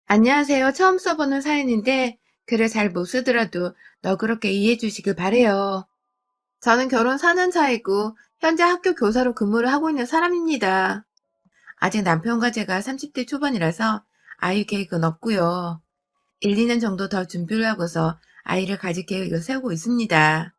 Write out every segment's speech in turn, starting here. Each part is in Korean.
안녕하세요. 처음 써보는 사연인데 글을 잘 못 쓰더라도 너그럽게 이해해 주시길 바래요. 저는 결혼 4년 차이고 현재 학교 교사로 근무를 하고 있는 사람입니다. 아직 남편과 제가 30대 초반이라서 아이 계획은 없고요. 1, 2년 정도 더 준비를 하고서 아이를 가질 계획을 세우고 있습니다.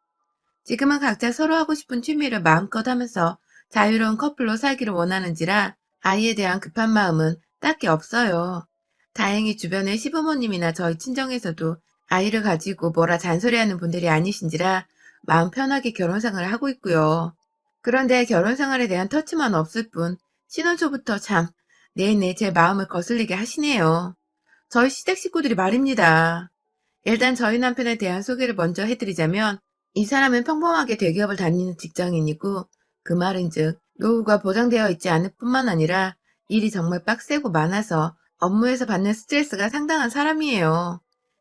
지금은 각자 서로 하고 싶은 취미를 마음껏 하면서 자유로운 커플로 살기를 원하는지라 아이에 대한 급한 마음은 딱히 없어요. 다행히 주변의 시부모님이나 저희 친정에서도 아이를 가지고 뭐라 잔소리하는 분들이 아니신지라 마음 편하게 결혼 생활을 하고 있고요. 그런데 결혼 생활에 대한 터치만 없을 뿐 신혼 초부터 참 내내 제 마음을 거슬리게 하시네요. 저희 시댁 식구들이 말입니다. 일단 저희 남편에 대한 소개를 먼저 해드리자면 이 사람은 평범하게 대기업을 다니는 직장인이고 그 말인즉 노후가 보장되어 있지 않을 뿐만 아니라 일이 정말 빡세고 많아서 업무에서 받는 스트레스가 상당한 사람이에요.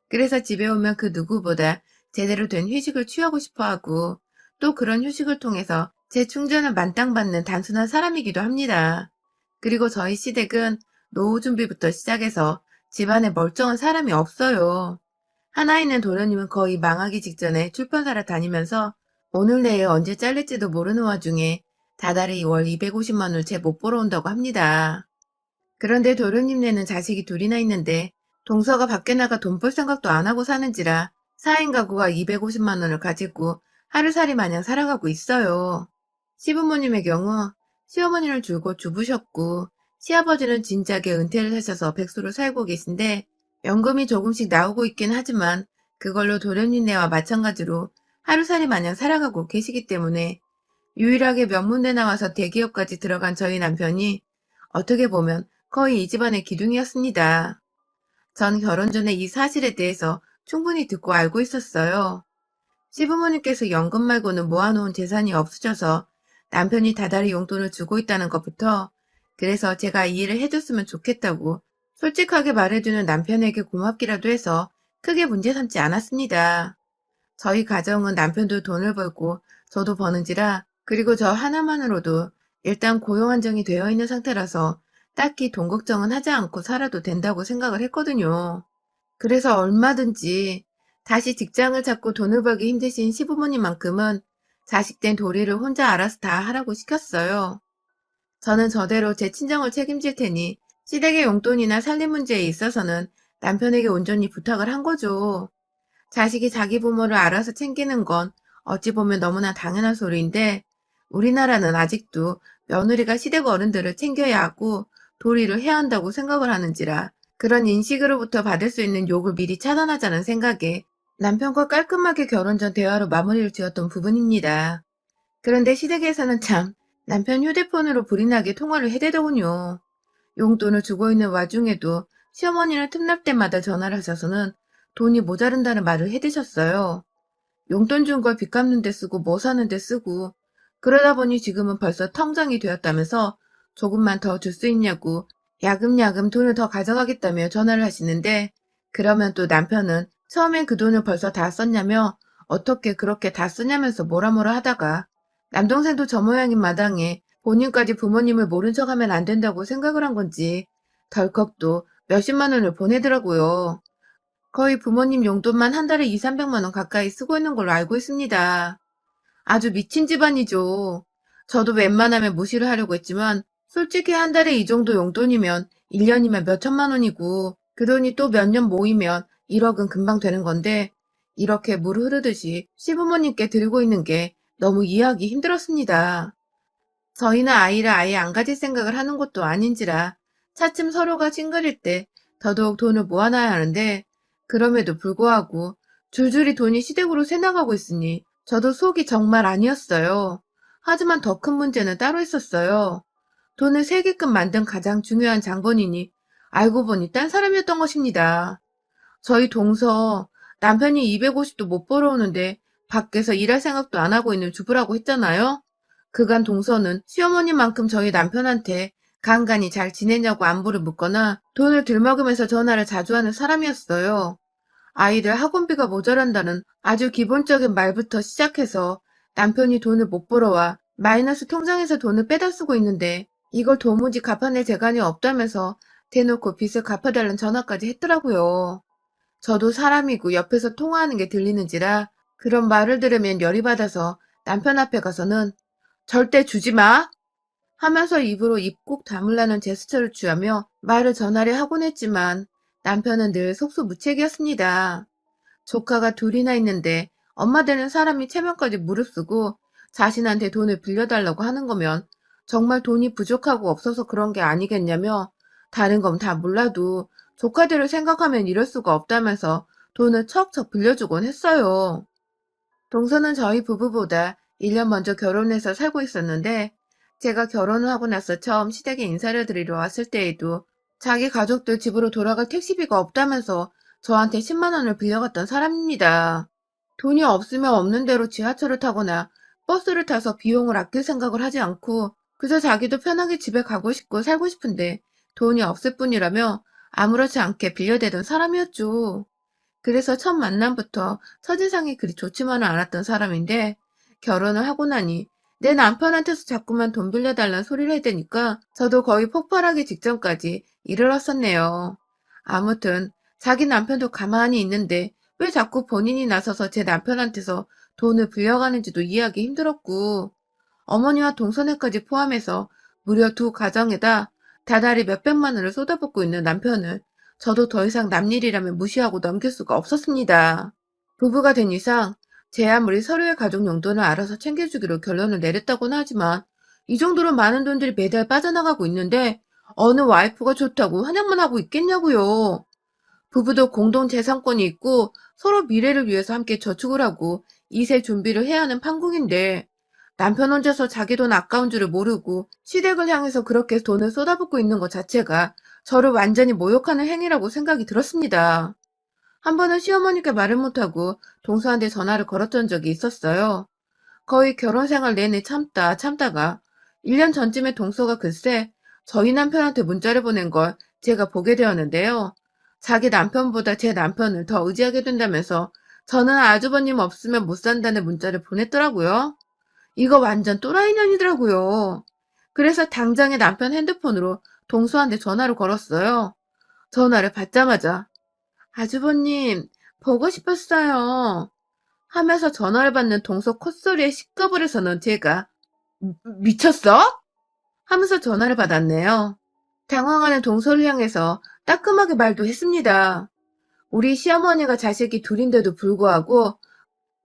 그래서 집에 오면 그 누구보다 제대로 된 휴식을 취하고 싶어 하고 또 그런 휴식을 통해서 재충전을 만땅 받는 단순한 사람이기도 합니다. 그리고 저희 시댁은 노후 준비부터 시작해서 집안에 멀쩡한 사람이 없어요. 하나 있는 도련님은 거의 망하기 직전에 출판사를 다니면서 오늘 내일 언제 잘릴지도 모르는 와중에 다달이 월 250만 원을 채 못 벌어온다고 합니다. 그런데 도련님네는 자식이 둘이나 있는데 동서가 밖에 나가 돈 벌 생각도 안 하고 사는지라 4인 가구가 250만 원을 가지고 하루살이 마냥 살아가고 있어요. 시부모님의 경우 시어머니를 줄곧 주부셨고 시아버지는 진작에 은퇴를 하셔서 백수로 살고 계신데 연금이 조금씩 나오고 있긴 하지만 그걸로 도련님네와 마찬가지로 하루살이 마냥 살아가고 계시기 때문에 유일하게 명문대 나와서 대기업까지 들어간 저희 남편이 어떻게 보면 거의 이 집안의 기둥이었습니다. 전 결혼 전에 이 사실에 대해서 충분히 듣고 알고 있었어요. 시부모님께서 연금 말고는 모아놓은 재산이 없으셔서 남편이 다달이 용돈을 주고 있다는 것부터 그래서 제가 이 일을 해줬으면 좋겠다고 솔직하게 말해주는 남편에게 고맙기라도 해서 크게 문제 삼지 않았습니다. 저희 가정은 남편도 돈을 벌고 저도 버는지라 그리고 저 하나만으로도 일단 고용 안정이 되어 있는 상태라서 딱히 돈 걱정은 하지 않고 살아도 된다고 생각을 했거든요. 그래서 얼마든지 다시 직장을 잡고 돈을 벌기 힘드신 시부모님만큼은 자식된 도리를 혼자 알아서 다 하라고 시켰어요. 저는 저대로 제 친정을 책임질 테니 시댁의 용돈이나 살림 문제에 있어서는 남편에게 온전히 부탁을 한 거죠. 자식이 자기 부모를 알아서 챙기는 건 어찌 보면 너무나 당연한 소리인데 우리나라는 아직도 며느리가 시댁 어른들을 챙겨야 하고 도리를 해야 한다고 생각을 하는지라 그런 인식으로부터 받을 수 있는 욕을 미리 차단하자는 생각에 남편과 깔끔하게 결혼 전 대화로 마무리를 지었던 부분입니다. 그런데 시댁에서는 참 남편 휴대폰으로 불이 나게 통화를 해대더군요. 용돈을 주고 있는 와중에도 시어머니는 틈날 때마다 전화를 하셔서는 돈이 모자른다는 말을 해대셨어요. 용돈 준 걸 빚 갚는 데 쓰고 뭐 사는 데 쓰고 그러다 보니 지금은 벌써 통장이 되었다면서 조금만 더 줄 수 있냐고 야금야금 돈을 더 가져가겠다며 전화를 하시는데 그러면 또 남편은 처음엔 그 돈을 벌써 다 썼냐며 어떻게 그렇게 다 쓰냐면서 뭐라 뭐라 하다가 남동생도 저 모양인 마당에 본인까지 부모님을 모른 척하면 안 된다고 생각을 한 건지 덜컥 또 몇십만 원을 보내더라고요. 거의 부모님 용돈만 한 달에 2, 300만 원 가까이 쓰고 있는 걸로 알고 있습니다. 아주 미친 집안이죠. 저도 웬만하면 무시를 하려고 했지만 솔직히 한 달에 이 정도 용돈이면 1년이면 몇 천만 원이고 그 돈이 또 몇 년 모이면 1억은 금방 되는 건데 이렇게 물 흐르듯이 시부모님께 드리고 있는 게 너무 이해하기 힘들었습니다. 저희는 아이를 아예 안 가질 생각을 하는 것도 아닌지라 차츰 서로가 찡그릴 때 더더욱 돈을 모아놔야 하는데 그럼에도 불구하고 줄줄이 돈이 시댁으로 새나가고 있으니 저도 속이 정말 아니었어요. 하지만 더 큰 문제는 따로 있었어요. 돈을 세게끔 만든 가장 중요한 장본인이 알고 보니 딴 사람이었던 것입니다. 저희 동서 남편이 250도 못 벌어오는데 밖에서 일할 생각도 안 하고 있는 주부라고 했잖아요. 그간 동서는 시어머니만큼 저희 남편한테 간간히 잘 지내냐고 안부를 묻거나 돈을 들먹으면서 전화를 자주 하는 사람이었어요. 아이들 학원비가 모자란다는 아주 기본적인 말부터 시작해서 남편이 돈을 못 벌어와 마이너스 통장에서 돈을 빼다 쓰고 있는데 이걸 도무지 갚아낼 재간이 없다면서 대놓고 빚을 갚아달라는 전화까지 했더라고요. 저도 사람이고 옆에서 통화하는 게 들리는지라 그런 말을 들으면 열이 받아서 남편 앞에 가서는 절대 주지 마! 하면서 입으로 입 꼭 다물라는 제스처를 취하며 말을 전하려 하곤 했지만 남편은 늘 속수무책이었습니다. 조카가 둘이나 있는데 엄마 되는 사람이 체면까지 무릅쓰고 자신한테 돈을 빌려달라고 하는 거면 정말 돈이 부족하고 없어서 그런 게 아니겠냐며 다른 건 다 몰라도 조카들을 생각하면 이럴 수가 없다면서 돈을 척척 빌려주곤 했어요. 동서는 저희 부부보다 1년 먼저 결혼해서 살고 있었는데 제가 결혼을 하고 나서 처음 시댁에 인사를 드리러 왔을 때에도 자기 가족들 집으로 돌아갈 택시비가 없다면서 저한테 10만 원을 빌려갔던 사람입니다. 돈이 없으면 없는 대로 지하철을 타거나 버스를 타서 비용을 아낄 생각을 하지 않고 그저 자기도 편하게 집에 가고 싶고 살고 싶은데 돈이 없을 뿐이라며 아무렇지 않게 빌려대던 사람이었죠. 그래서 첫 만남부터 첫인상이 그리 좋지만은 않았던 사람인데 결혼을 하고 나니 내 남편한테서 자꾸만 돈 빌려달란 소리를 해대니까 저도 거의 폭발하기 직전까지 이르렀었네요. 아무튼 자기 남편도 가만히 있는데 왜 자꾸 본인이 나서서 제 남편한테서 돈을 빌려가는지도 이해하기 힘들었고 어머니와 동서네까지 포함해서 무려 두 가정에다 다달이 몇백만 원을 쏟아붓고 있는 남편을 저도 더 이상 남일이라면 무시하고 넘길 수가 없었습니다. 부부가 된 이상 제 아무리 서로의 가족 용돈을 알아서 챙겨주기로 결론을 내렸다고는 하지만 이 정도로 많은 돈들이 매달 빠져나가고 있는데 어느 와이프가 좋다고 환영만 하고 있겠냐고요. 부부도 공동 재산권이 있고 서로 미래를 위해서 함께 저축을 하고 이세 준비를 해야 하는 판국인데 남편 혼자서 자기 돈 아까운 줄을 모르고 시댁을 향해서 그렇게 돈을 쏟아붓고 있는 것 자체가 저를 완전히 모욕하는 행위라고 생각이 들었습니다. 한 번은 시어머니께 말을 못하고 동서한테 전화를 걸었던 적이 있었어요. 거의 결혼 생활 내내 참다가 1년 전쯤에 동서가 글쎄 저희 남편한테 문자를 보낸 걸 제가 보게 되었는데요. 자기 남편보다 제 남편을 더 의지하게 된다면서 저는 아주버님 없으면 못 산다는 문자를 보냈더라고요. 이거 완전 또라이 년이더라고요. 그래서 당장에 남편 핸드폰으로 동서한테 전화를 걸었어요. 전화를 받자마자 아주버님 보고 싶었어요 하면서 전화를 받는 동서 콧소리에 식겁을 해서는 제가 미쳤어? 하면서 전화를 받았네요. 당황하는 동서를 향해서 따끔하게 말도 했습니다. 우리 시어머니가 자식이 둘인데도 불구하고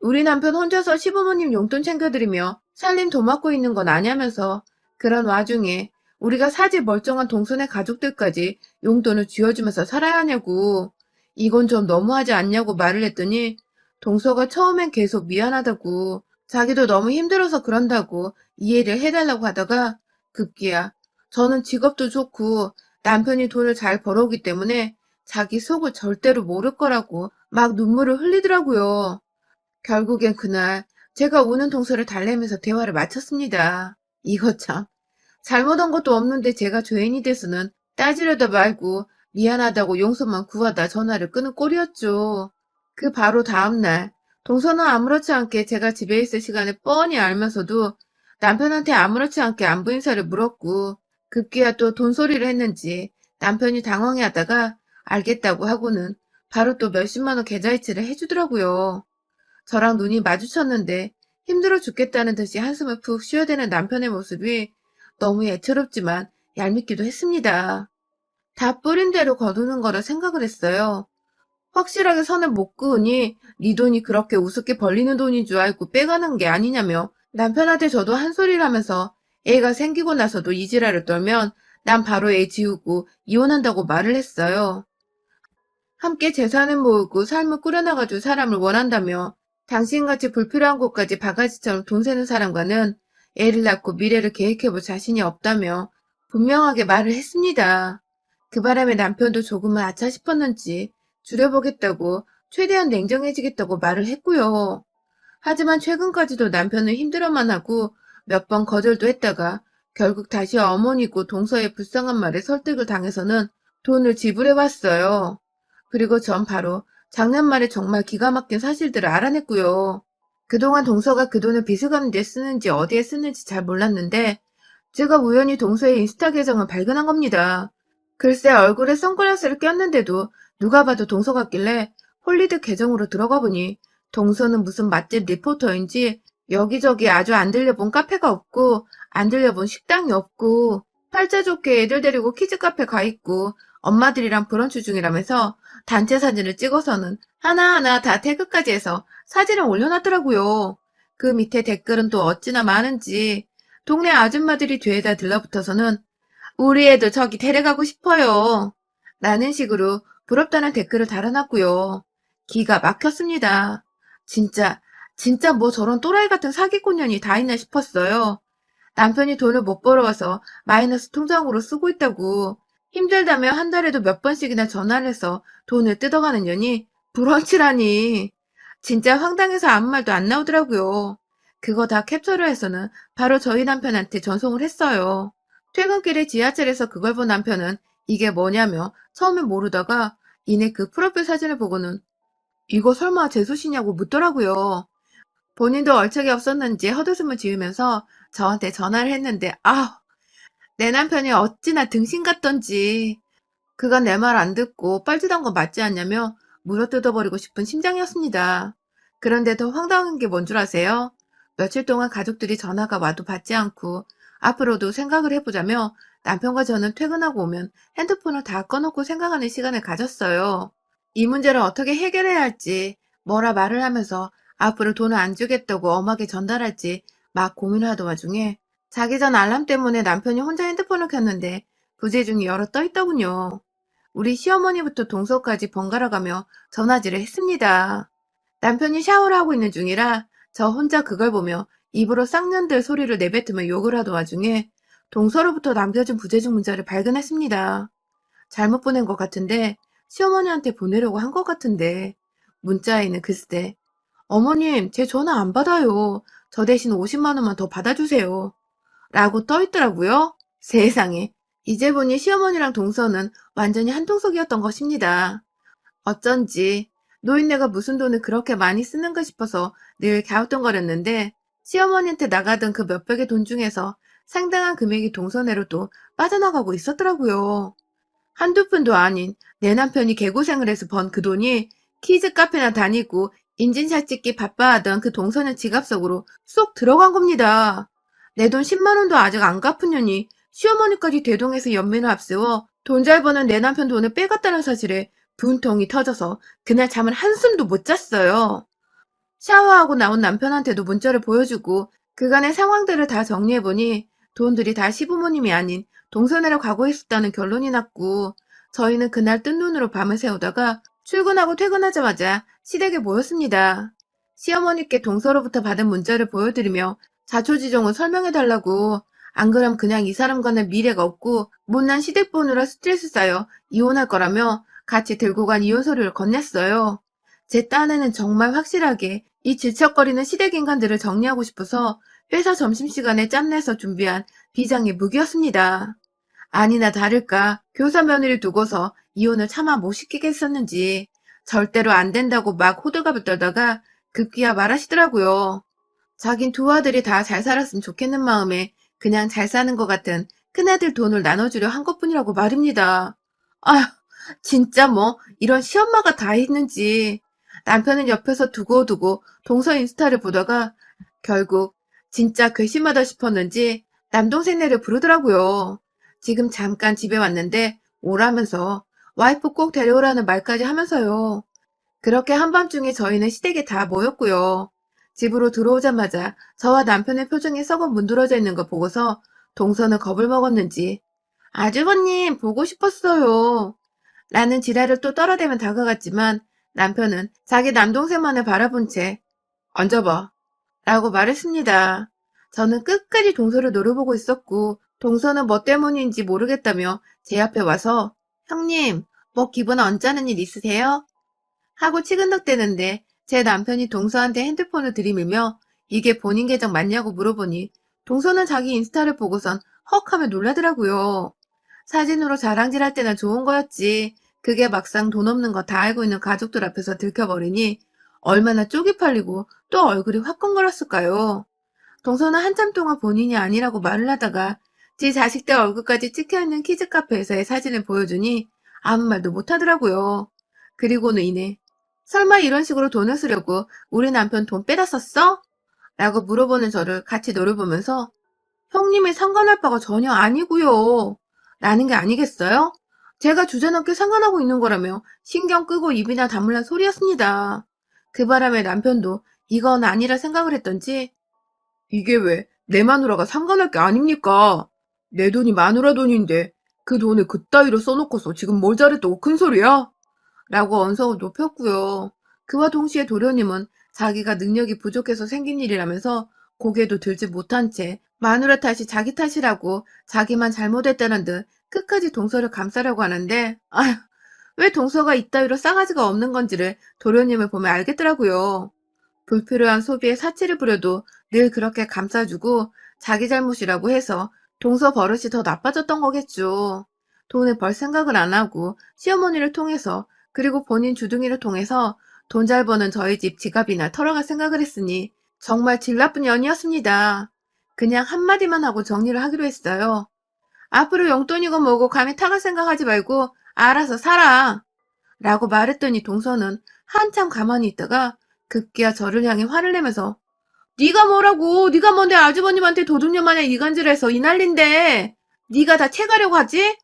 우리 남편 혼자서 시부모님 용돈 챙겨드리며 살림 도맡고 있는 건 아냐면서 그런 와중에 우리가 사지 멀쩡한 동선의 가족들까지 용돈을 쥐어주면서 살아야 하냐고 이건 좀 너무하지 않냐고 말을 했더니 동서가 처음엔 계속 미안하다고 자기도 너무 힘들어서 그런다고 이해를 해달라고 하다가 급기야 저는 직업도 좋고 남편이 돈을 잘 벌어오기 때문에 자기 속을 절대로 모를 거라고 막 눈물을 흘리더라고요. 결국엔 그날 제가 우는 동서를 달래면서 대화를 마쳤습니다. 이거 참 잘못한 것도 없는데 제가 죄인이 돼서는 따지려다 말고 미안하다고 용서만 구하다 전화를 끊은 꼴이었죠. 그 바로 다음날 동서는 아무렇지 않게 제가 집에 있을 시간을 뻔히 알면서도 남편한테 아무렇지 않게 안부 인사를 물었고 급기야 또 돈소리를 했는지 남편이 당황해하다가 알겠다고 하고는 바로 또 몇십만 원 계좌이체를 해주더라고요. 저랑 눈이 마주쳤는데 힘들어 죽겠다는 듯이 한숨을 푹 쉬어대는 남편의 모습이 너무 애처롭지만 얄밉기도 했습니다. 다 뿌린 대로 거두는 거라 생각을 했어요. 확실하게 선을 못 그으니 네 돈이 그렇게 우습게 벌리는 돈인 줄 알고 빼가는 게 아니냐며 남편한테 저도 한 소리를 하면서 애가 생기고 나서도 이 지랄을 떨면 난 바로 애 지우고 이혼한다고 말을 했어요. 함께 재산을 모으고 삶을 꾸려나가줄 사람을 원한다며 당신같이 불필요한 곳까지 바가지처럼 돈 세는 사람과는 애를 낳고 미래를 계획해볼 자신이 없다며 분명하게 말을 했습니다. 그 바람에 남편도 조금은 아차 싶었는지 줄여보겠다고 최대한 냉정해지겠다고 말을 했고요. 하지만 최근까지도 남편은 힘들어만 하고 몇 번 거절도 했다가 결국 다시 어머니고 동서의 불쌍한 말에 설득을 당해서는 돈을 지불해왔어요. 그리고 전 바로 작년 말에 정말 기가 막힌 사실들을 알아냈고요. 그동안 동서가 그 돈을 빚을 갚는 데 쓰는지 어디에 쓰는지 잘 몰랐는데 제가 우연히 동서의 인스타 계정을 발견한 겁니다. 글쎄 얼굴에 선글라스를 꼈는데도 누가 봐도 동서 같길래 홀리드 계정으로 들어가 보니 동서는 무슨 맛집 리포터인지 여기저기 아주 안 들려본 카페가 없고 안 들려본 식당이 없고 팔자 좋게 애들 데리고 키즈 카페 가 있고 엄마들이랑 브런치 중이라면서 단체 사진을 찍어서는 하나하나 다 태그까지 해서 사진을 올려놨더라고요. 그 밑에 댓글은 또 어찌나 많은지 동네 아줌마들이 뒤에다 들러붙어서는 우리 애도 저기 데려가고 싶어요. 라는 식으로 부럽다는 댓글을 달아놨고요. 기가 막혔습니다. 진짜, 진짜 뭐 저런 또라이 같은 사기꾼년이 다 있나 싶었어요. 남편이 돈을 못 벌어와서 마이너스 통장으로 쓰고 있다고 힘들다며 한 달에도 몇 번씩이나 전화를 해서 돈을 뜯어가는 년이 브런치라니. 진짜 황당해서 아무 말도 안 나오더라고요. 그거 다 캡처를 해서는 바로 저희 남편한테 전송을 했어요. 퇴근길에 지하철에서 그걸 본 남편은 이게 뭐냐며 처음엔 모르다가 이내 그 프로필 사진을 보고는 이거 설마 재수씨냐고 묻더라고요. 본인도 얼척이 없었는지 헛웃음을 지으면서 저한테 전화를 했는데 내 남편이 어찌나 등신 같던지 그간 내 말 안 듣고 뻘짓한 거 맞지 않냐며 물어뜯어버리고 싶은 심정이었습니다. 그런데 더 황당한 게 뭔 줄 아세요? 며칠 동안 가족들이 전화가 와도 받지 않고 앞으로도 생각을 해보자며 남편과 저는 퇴근하고 오면 핸드폰을 다 꺼놓고 생각하는 시간을 가졌어요. 이 문제를 어떻게 해결해야 할지 뭐라 말을 하면서 앞으로 돈을 안 주겠다고 엄하게 전달할지 막 고민하던 와중에 자기 전 알람 때문에 남편이 혼자 핸드폰을 켰는데 부재중이 여러 떠 있더군요. 우리 시어머니부터 동서까지 번갈아 가며 전화질을 했습니다. 남편이 샤워를 하고 있는 중이라 저 혼자 그걸 보며 입으로 쌍년들 소리를 내뱉으며 욕을 하던 와중에 동서로부터 남겨진 부재중 문자를 발견했습니다. 잘못 보낸 것 같은데 시어머니한테 보내려고 한 것 같은데 문자에는 글쎄 어머님 제 전화 안 받아요. 저 대신 50만 원만 더 받아주세요. 라고 떠있더라고요. 세상에. 이제 보니 시어머니랑 동서는 완전히 한통속이었던 것입니다. 어쩐지 노인네가 무슨 돈을 그렇게 많이 쓰는가 싶어서 늘 갸우뚱거렸는데 시어머니한테 나가던 그 몇백의 돈 중에서 상당한 금액이 동서내로 또 빠져나가고 있었더라고요. 한두 푼도 아닌 내 남편이 개고생을 해서 번 그 돈이 키즈 카페나 다니고 인증샷 찍기 바빠하던 그 동서는 지갑 속으로 쏙 들어간 겁니다. 내 돈 10만 원도 아직 안 갚은 년이 시어머니까지 대동해서 연민을 앞세워 돈 잘 버는 내 남편 돈을 빼갔다는 사실에 분통이 터져서 그날 잠을 한숨도 못 잤어요. 샤워하고 나온 남편한테도 문자를 보여주고 그간의 상황들을 다 정리해보니 돈들이 다 시부모님이 아닌 동서내로 가고 있었다는 결론이 났고 저희는 그날 뜬 눈으로 밤을 새우다가 출근하고 퇴근하자마자 시댁에 모였습니다. 시어머니께 동서로부터 받은 문자를 보여드리며 자초지종을 설명해달라고 안 그럼 그냥 이 사람과는 미래가 없고 못난 시댁 보느라 스트레스 쌓여 이혼할 거라며 같이 들고 간 이혼 서류를 건넸어요. 제 딴에는 정말 확실하게 이 질척거리는 시댁 인간들을 정리하고 싶어서 회사 점심시간에 짬내서 준비한 비장의 무기였습니다. 아니나 다를까 교사 며느리 두고서 이혼을 차마 못 시키겠었는지 절대로 안 된다고 막 호들갑을 떨다가 급기야 말하시더라고요. 자긴 두 아들이 다 잘 살았으면 좋겠는 마음에 그냥 잘 사는 것 같은 큰아들 돈을 나눠주려 한 것뿐이라고 말입니다. 아휴, 진짜 뭐 이런 시엄마가 다 있는지. 남편은 옆에서 두고두고 동서 인스타를 보다가 결국 진짜 괘씸하다 싶었는지 남동생네를 부르더라고요. 지금 잠깐 집에 왔는데 오라면서 와이프 꼭 데려오라는 말까지 하면서요. 그렇게 한밤중에 저희는 시댁에 다 모였고요. 집으로 들어오자마자 저와 남편의 표정이 썩어 문드러져 있는 걸 보고서 동서는 겁을 먹었는지 아주버님 보고 싶었어요. 라는 지랄을 또 떨어대며 다가갔지만 남편은 자기 남동생만을 바라본 채 앉아봐 라고 말했습니다. 저는 끝까지 동서를 노려보고 있었고 동서는 뭐 때문인지 모르겠다며 제 앞에 와서 형님 뭐 기분 언짢은 일 있으세요? 하고 치근덕대는데 제 남편이 동서한테 핸드폰을 들이밀며 이게 본인 계정 맞냐고 물어보니 동서는 자기 인스타를 보고선 헉 하며 놀라더라고요. 사진으로 자랑질할 때나 좋은 거였지. 그게 막상 돈 없는 거 다 알고 있는 가족들 앞에서 들켜버리니 얼마나 쪽이 팔리고 또 얼굴이 화끈거렸을까요? 동서는 한참 동안 본인이 아니라고 말을 하다가 지 자식들 얼굴까지 찍혀있는 키즈카페에서의 사진을 보여주니 아무 말도 못하더라고요. 그리고는 이내 설마 이런 식으로 돈을 쓰려고 우리 남편 돈 빼다 썼어? 라고 물어보는 저를 같이 노려보면서 형님이 상관할 바가 전혀 아니고요. 라는 게 아니겠어요? 제가 주제넘게 상관하고 있는 거라며 신경 끄고 입이나 다물란 소리였습니다. 그 바람에 남편도 이건 아니라 생각을 했던지 이게 왜 내 마누라가 상관할 게 아닙니까? 내 돈이 마누라 돈인데 그 돈을 그따위로 써놓고서 지금 뭘 잘했다고 큰 소리야? 라고 언성을 높였고요. 그와 동시에 도련님은 자기가 능력이 부족해서 생긴 일이라면서 고개도 들지 못한 채 마누라 탓이 자기 탓이라고 자기만 잘못했다는 듯 끝까지 동서를 감싸려고 하는데 아휴 왜 동서가 이따위로 싸가지가 없는 건지를 도련님을 보면 알겠더라고요. 불필요한 소비에 사치를 부려도 늘 그렇게 감싸주고 자기 잘못이라고 해서 동서 버릇이 더 나빠졌던 거겠죠. 돈을 벌 생각을 안 하고 시어머니를 통해서 그리고 본인 주둥이를 통해서 돈 잘 버는 저희 집 지갑이나 털어갈 생각을 했으니 정말 질 나쁜 년이었습니다. 그냥 한마디만 하고 정리를 하기로 했어요. 앞으로 용돈이고 뭐고 감히 타갈 생각하지 말고 알아서 살아. 라고 말했더니 동서는 한참 가만히 있다가 급기야 저를 향해 화를 내면서 네가 뭐라고 네가 뭔데 아주버님한테 도둑년 마냥 이간질해서 이 난린데 네가 다 채가려고 하지?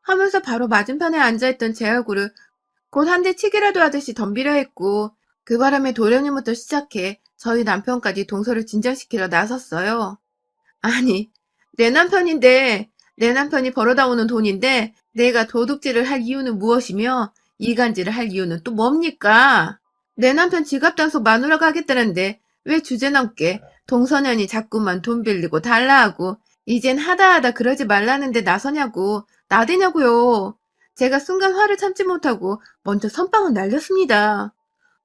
하면서 바로 맞은편에 앉아있던 제 얼굴을 곧 한 대 치기라도 하듯이 덤비려 했고 그 바람에 도련님부터 시작해 저희 남편까지 동서를 진정시키려 나섰어요. 아니 내 남편인데 내 남편이 벌어다 오는 돈인데 내가 도둑질을 할 이유는 무엇이며 이간질을 할 이유는 또 뭡니까? 내 남편 지갑 단속 마누라가 하겠다는데 왜 주제넘게 동서년이 자꾸만 돈 빌리고 달라 하고 이젠 하다 그러지 말라는데 나서냐고 나대냐고요. 제가 순간 화를 참지 못하고 먼저 선빵을 날렸습니다.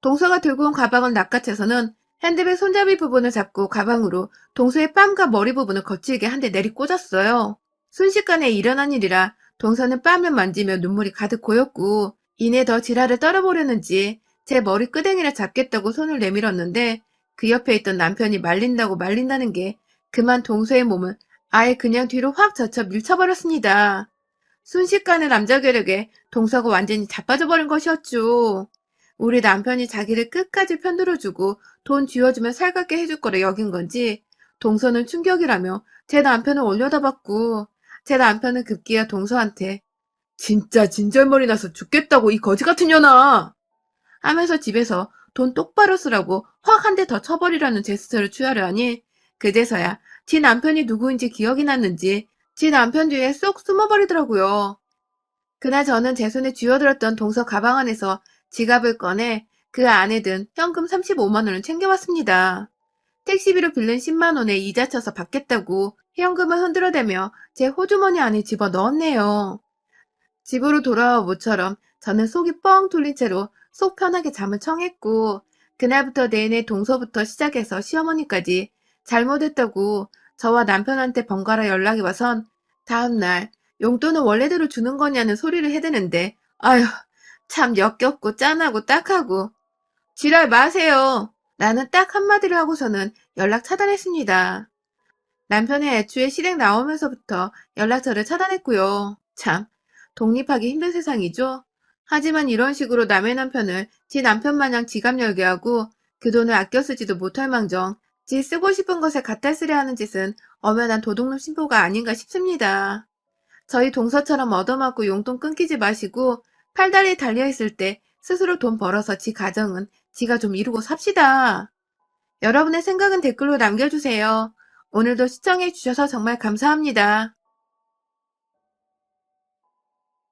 동서가 들고 온 가방을 낚아채서는 핸드백 손잡이 부분을 잡고 가방으로 동서의 뺨과 머리 부분을 거칠게 한 대 내리꽂았어요. 순식간에 일어난 일이라 동서는 뺨을 만지며 눈물이 가득 고였고 이내 더 지랄을 떨어보려는지 제 머리 끄댕이를 잡겠다고 손을 내밀었는데 그 옆에 있던 남편이 말린다고 말린다는 게 그만 동서의 몸을 아예 그냥 뒤로 확 젖혀 밀쳐버렸습니다. 순식간에 남자 괴력에 동서가 완전히 자빠져버린 것이었죠. 우리 남편이 자기를 끝까지 편들어주고 돈 쥐어주면 살갑게 해줄 거라 여긴 건지 동서는 충격이라며 제 남편을 올려다봤고 제 남편은 급기야 동서한테 진짜 진절머리 나서 죽겠다고 이 거지 같은 년아 하면서 집에서 돈 똑바로 쓰라고 확 한 대 더 쳐버리라는 제스처를 취하려 하니 그제서야 지 남편이 누구인지 기억이 났는지 지 남편 뒤에 쏙 숨어버리더라고요. 그날 저는 제 손에 쥐어들었던 동서 가방 안에서 지갑을 꺼내 그 안에 든 현금 35만 원을 챙겨왔습니다. 택시비로 빌린 10만 원에 이자 쳐서 받겠다고 현금을 흔들어대며 제 호주머니 안에 집어 넣었네요. 집으로 돌아와 모처럼 저는 속이 뻥 뚫린 채로 속 편하게 잠을 청했고 그날부터 내내 동서부터 시작해서 시어머니까지 잘못했다고 저와 남편한테 번갈아 연락이 와선 다음날 용돈은 원래대로 주는 거냐는 소리를 해대는데 아휴 참 역겹고 짠하고 딱하고 지랄 마세요. 나는 딱 한마디를 하고서는 연락 차단했습니다. 남편의 애초에 실행 나오면서부터 연락처를 차단했고요. 참 독립하기 힘든 세상이죠. 하지만 이런 식으로 남의 남편을 지 남편 마냥 지갑 열게 하고 그 돈을 아껴 쓰지도 못할 망정 지 쓰고 싶은 것에 갖다 쓰려 하는 짓은 엄연한 도둑놈 신보가 아닌가 싶습니다. 저희 동서처럼 얻어맞고 용돈 끊기지 마시고 팔다리에 달려있을 때 스스로 돈 벌어서 지 가정은 지가 좀 이루고 삽시다. 여러분의 생각은 댓글로 남겨주세요. 오늘도 시청해주셔서 정말 감사합니다.